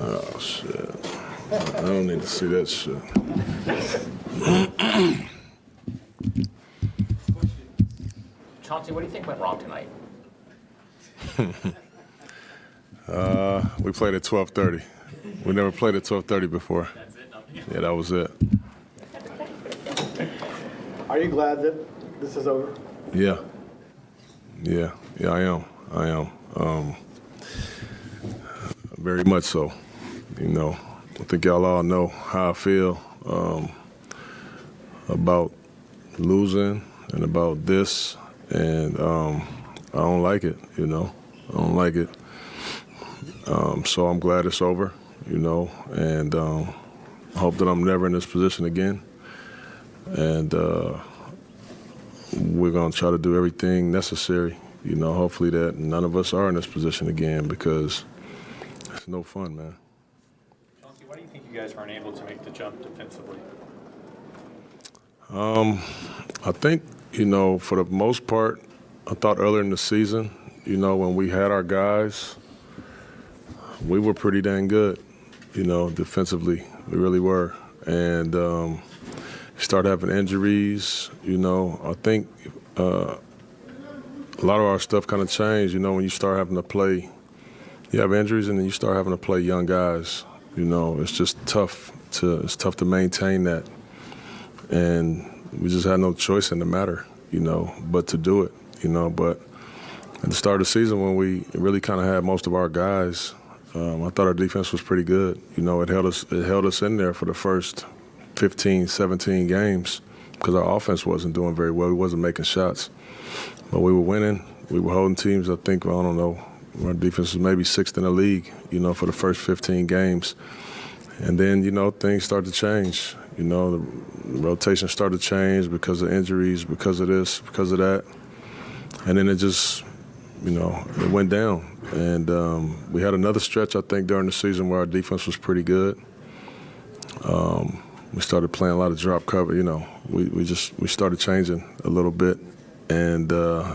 Oh, shit. I don't need to see that shit. Chauncey, what do you think went wrong tonight? We played at 12:30. We never played at 12:30 before. That's it, nothing. Yeah, that was it. Are you glad that this is over? Yeah, I am. Very much so. You know, I think y'all all know how I feel about losing and about this, and I don't like it, you know. I don't like it. So I'm glad it's over, you know, and I hope that I'm never in this position again. And we're going to try to do everything necessary, you know, hopefully that none of us are in this position again, because it's no fun, man. Chauncey, why do you think you guys aren't able to make the jump defensively? I think, you know, for the most part, I thought earlier in the season, you know, when we had our guys, we were pretty dang good, you know, defensively. We really were. And started having injuries, you know. I think a lot of our stuff kind of changed, you know, when you start having to play. You have injuries and then you start having to play young guys. You know, it's just tough to maintain that. And we just had no choice in the matter, you know, but to do it, you know. But at the start of the season when we really kind of had most of our guys, I thought our defense was pretty good. You know, it held us in there for the first 15, 17 games because our offense wasn't doing very well. We wasn't making shots. But we were winning. We were holding teams, I think, I don't know, our defense was maybe sixth in the league, you know, for the first 15 games. And then, you know, things started to change. You know, the rotation started to change because of injuries, because of this, because of that. And then it just, you know, it went down. And we had another stretch, I think, during the season where our defense was pretty good. We started playing a lot of drop cover. You know, we started changing a little bit, and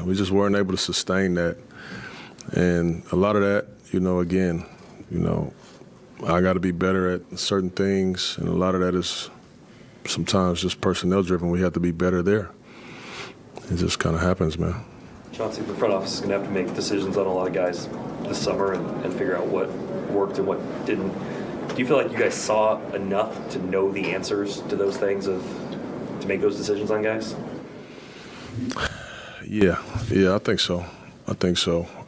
we just weren't able to sustain that. And a lot of that, you know, again, you know, I got to be better at certain things, and a lot of that is sometimes just personnel driven. We have to be better there. It just kind of happens, man. Chauncey, the front office is going to have to make decisions on a lot of guys this summer and figure out what worked and what didn't. Do you feel like you guys saw enough to know the answers to those things to make those decisions on guys? Yeah, I think so.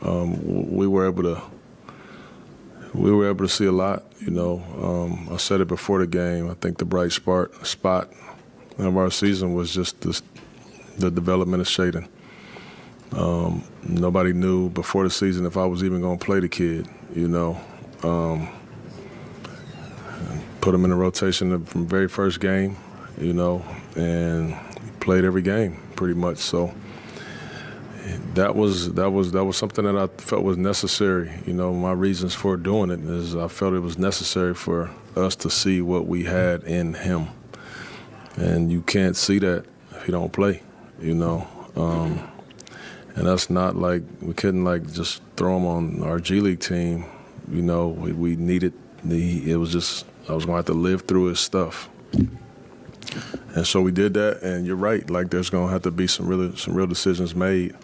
We were able to see a lot. You know, I said it before the game. I think the bright spot of our season was just the development of Shaden. Nobody knew before the season if I was even going to play the kid. You know, put him in the rotation from the very first game. You know, and played every game pretty much. So. That was something that I felt was necessary. You know, my reasons for doing it is I felt it was necessary for us to see what we had in him, and you can't see that if you don't play. You know, and that's not like we couldn't like just throw him on our G League team. You know, we needed it was just I was going to have to live through his stuff. And so we did that, and you're right. Like there's going to have to be some real decisions made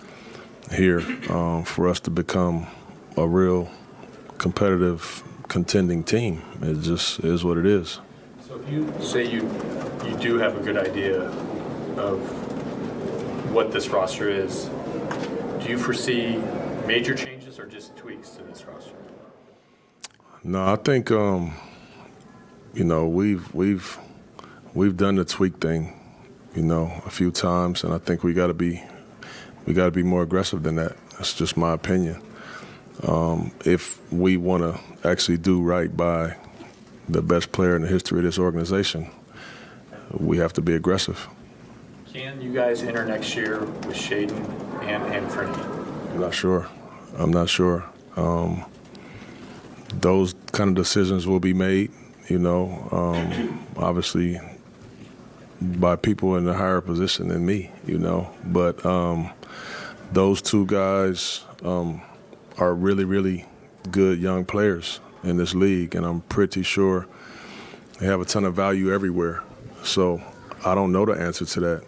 here for us to become a real competitive, contending team. It just is what it is. So if you say you do have a good idea of what this roster is, do you foresee major changes or just tweaks to this roster? No, I think you know we've done the tweak thing, you know, a few times, and I think we got to be more aggressive than that. That's just my opinion. If we want to actually do right by the best player in the history of this organization, we have to be aggressive. Can you guys enter next year with Shaden and Frankie? I'm not sure. Those kind of decisions will be made, you know, obviously by people in a higher position than me, you know. But those two guys are really, really good young players, in this league, and I'm pretty sure they have a ton of value everywhere. So I don't know the answer to that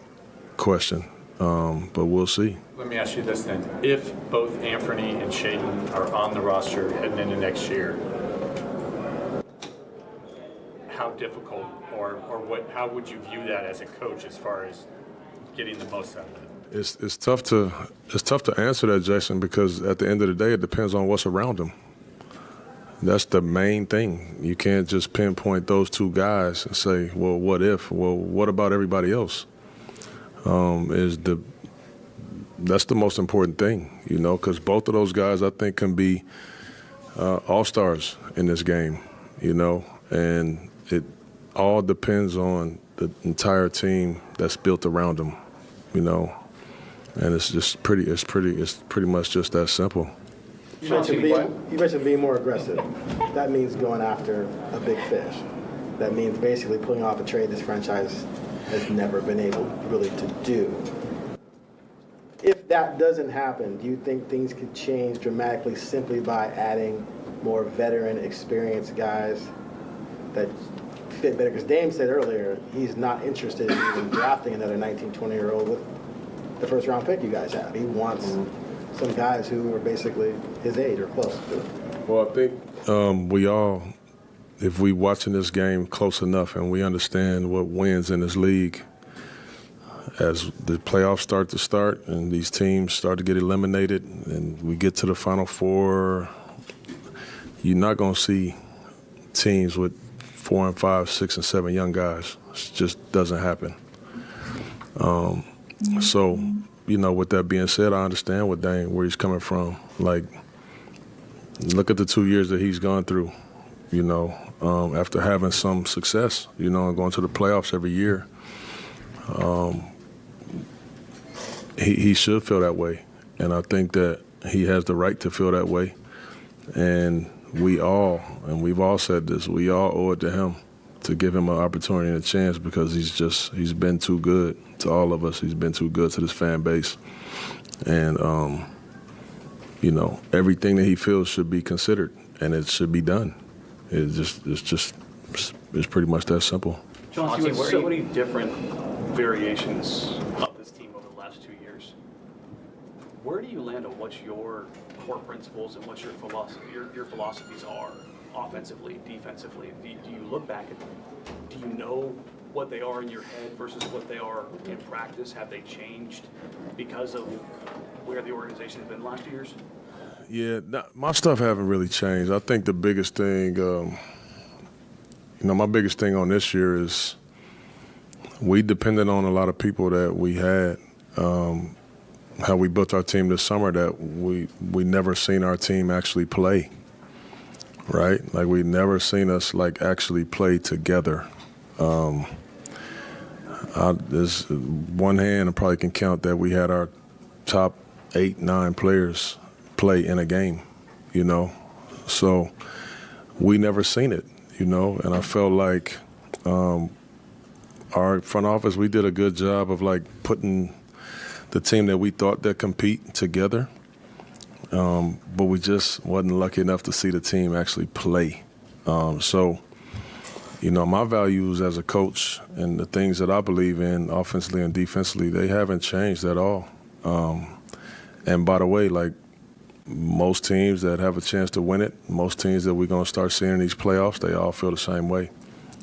question, but we'll see. Let me ask you this then. If both Anthony and Shaden are on the roster heading into next year, how difficult how would you view that as a coach as far as getting the most out of it? It's tough to answer that, Jason, because at the end of the day, it depends on what's around them. That's the main thing. You can't just pinpoint those two guys and say, well, what if? Well, what about everybody else? That's the most important thing, because both of those guys, I think, can be all-stars in this game, and it all depends on the entire team that's built around them, and it's pretty much just that simple. You mentioned being more aggressive. That means going after a big fish. That means basically pulling off a trade this franchise has never been able really to do. If that doesn't happen, do you think things could change dramatically simply by adding more veteran, experienced guys that fit better? Because Dame said earlier he's not interested in even drafting another 19, 20-year-old with the first-round pick you guys have. He wants some guys who are basically his age or close to it. Well, I think we all, if we watching this game close enough and we understand what wins in this league, as the playoffs start and these teams start to get eliminated and we get to the Final Four, you're not going to see teams with 4 and 5, 6 and 7 young guys. It just doesn't happen. So, with that being said, I understand what Dame, where he's coming from. Like, look at the 2 years that he's gone through, after having some success, and going to the playoffs every year. He should feel that way, and I think that he has the right to feel that way. And we've all said this, we all owe it to him to give him an opportunity and a chance, because he's been too good to all of us. He's been too good to this fan base. And, everything that he feels should be considered, and it should be done. It's pretty much that simple. Chauncey, with so many different variations of this team over the last 2 years, where do you land on what your core principles and what your philosophies are, offensively, defensively? Do you look back at them? Do you know what they are in your head versus what they are in practice? Have they changed because of where the organization has been the last 2 years? Yeah, my stuff haven't really changed. I think the biggest thing, my biggest thing on this year is we depended on a lot of people that we had. How we built our team this summer, that we never seen our team actually play, right? Like, we never seen us actually play together. There's one hand I probably can count that we had our top 8, 9 players play in a game, So we never seen it, and I felt like our front office, we did a good job of putting the team that we thought that compete together, but we just wasn't lucky enough to see the team actually play. So, my values as a coach and the things that I believe in offensively and defensively, they haven't changed at all. And by the way, most teams that have a chance to win it, most teams that we're going to start seeing in these playoffs, they all feel the same way.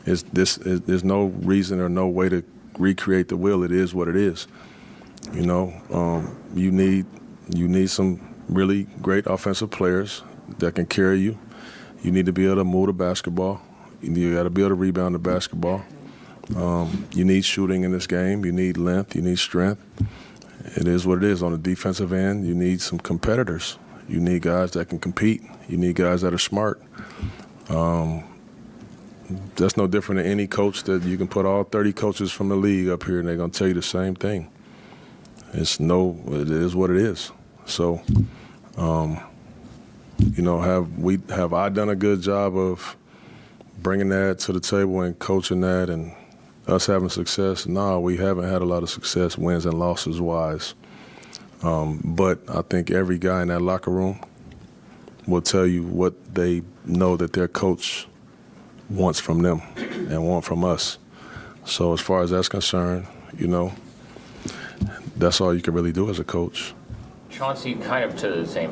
There's no reason or no way to recreate the wheel. It is what it is. You need some really great offensive players that can carry you. You need to be able to move the basketball. You got to be able to rebound the basketball. You need shooting in this game. You need length. You need strength. It is what it is. On the defensive end, you need some competitors. You need guys that can compete. You need guys that are smart. That's no different than any coach that you can put all 30 coaches from the league up here, and they're going to tell you the same thing. It is what it is. So, have I done a good job of bringing that to the table and coaching that and us having success? No, we haven't had a lot of success, wins and losses wise. But I think every guy in that locker room will tell you what they know that their coach wants from them and want from us. So as far as that's concerned, that's all you can really do as a coach. Chauncey, kind of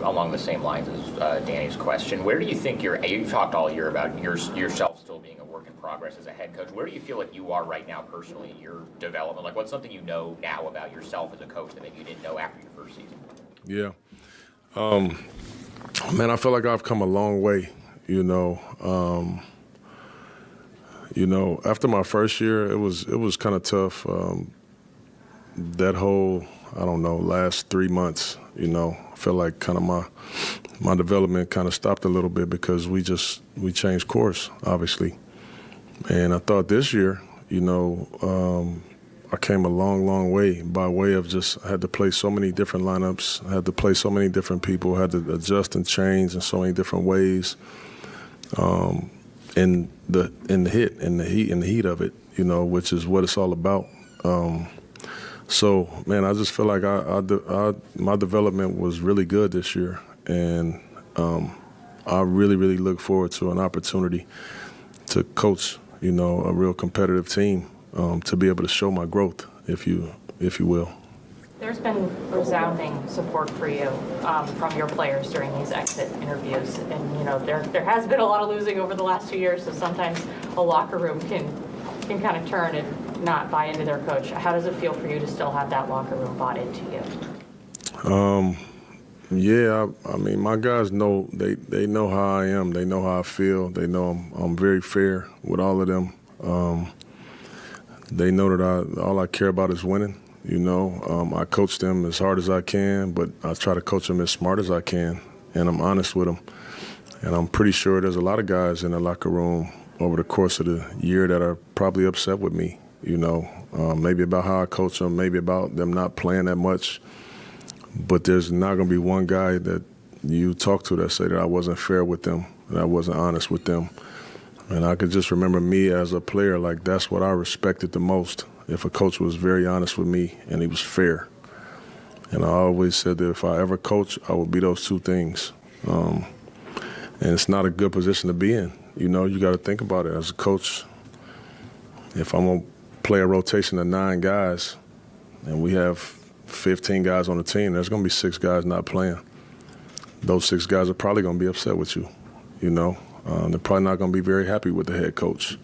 along the same lines as Danny's question, where do you think you've talked all year about yourself still being a work in progress as a head coach. Where do you feel like you are right now personally in your development? Like, what's something you know now about yourself as a coach that maybe you didn't know after your first season? Yeah. Man, I feel like I've come a long way, after my first year, it was kind of tough. That whole, last 3 months, I feel like kind of my development kind of stopped a little bit because we changed course, obviously. And I thought this year, I came a long, long way by way of I had to play so many different lineups, I had to play so many different people, I had to adjust and change in so many different ways. In the heat of it, which is what it's all about. So, man, I just feel like my development was really good this year, and I really, really look forward to an opportunity to coach, a real competitive team, to be able to show my growth, if you will. There's been resounding support for you from your players during these exit interviews, and there has been a lot of losing over the last 2 years. So sometimes a locker room can kind of turn and not buy into their coach. How does it feel for you to still have that locker room bought into you? Yeah, I mean, my guys know they know how I am. They know how I feel. They know I'm very fair with all of them. They know that all I care about is winning. I coach them as hard as I can, but I try to coach them as smart as I can, and I'm honest with them. And I'm pretty sure there's a lot of guys in the locker room over the course of the year that are probably upset with me, maybe about how I coach them, maybe about them not playing that much. But there's not going to be one guy that you talk to that say that I wasn't fair with them, that I wasn't honest with them. And I could just remember me as a player, like that's what I respected the most. If a coach was very honest with me and he was fair. And I always said that if I ever coach, I would be those two things. And it's not a good position to be in. You got to think about it as a coach. If I'm going to play a rotation of 9 guys and we have 15 guys on the team, there's going to be 6 guys not playing. Those 6 guys are probably going to be upset with you, They're probably not going to be very happy with the head coach.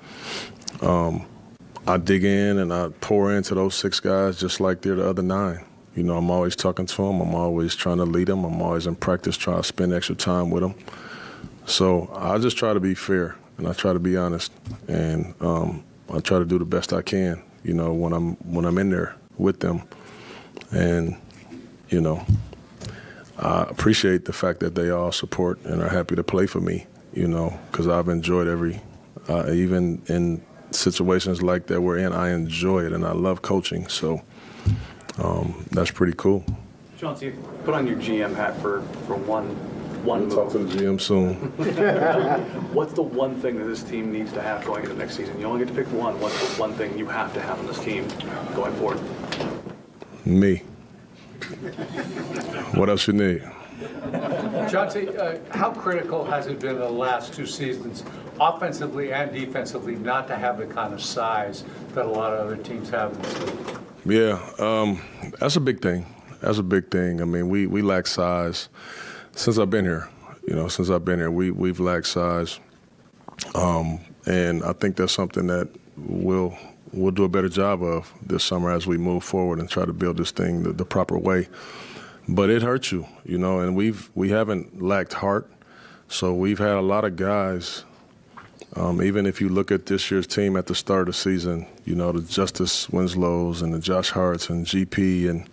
I dig in and I pour into those 6 guys just like they're the other 9. I'm always talking to them. I'm always trying to lead them. I'm always in practice trying to spend extra time with them. So I just try to be fair and I try to be honest, and I try to do the best I can, when I'm in there with them. And, I appreciate the fact that they all support and are happy to play for me, because I've enjoyed even in situations like that we're in, I enjoy it and I love coaching. So that's pretty cool. Chauncey, put on your GM hat for one We'll move. talk to the GM soon. What's the one thing that this team needs to have going into next season? You only get to pick one. What's the one thing you have to have on this team going forward? Me. What else you need? Chauncey, how critical has it been in the last 2 seasons, offensively and defensively, not to have the kind of size that a lot of other teams have in this league? Yeah, that's a big thing. That's a big thing. I mean, we lack size since I've been here. We've lacked size, and I think that's something that we'll do a better job of this summer as we move forward and try to build this thing the proper way. But it hurts you, and we haven't lacked heart. So we've had a lot of guys. Even if you look at this year's team at the start of the season, the Justice Winslows and the Josh Harts and GP, and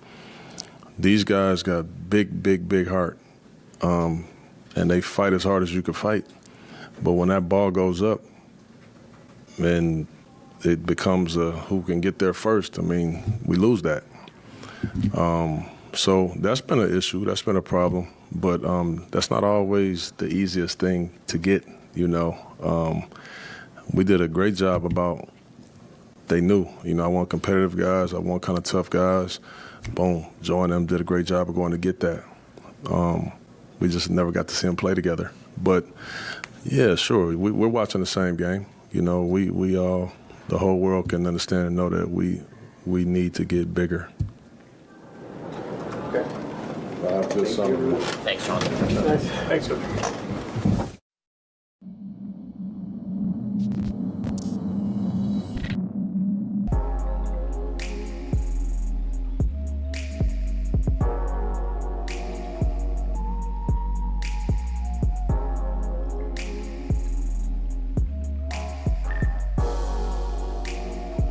these guys got big heart. And they fight as hard as you could fight. But when that ball goes up and it becomes who can get there first, I mean, we lose that. So that's been an issue. That's been a problem. But that's not always the easiest thing to get, We did a great job about, they knew, I want competitive guys. I want kind of tough guys. Boom, Joe and them did a great job of going to get that. We just never got to see them play together. But yeah, sure, we're watching the same game. You know, we all, the whole world can understand and know that we need to get bigger. Okay. Good summer. Thanks, Chauncey. Nice. Thanks, Coach.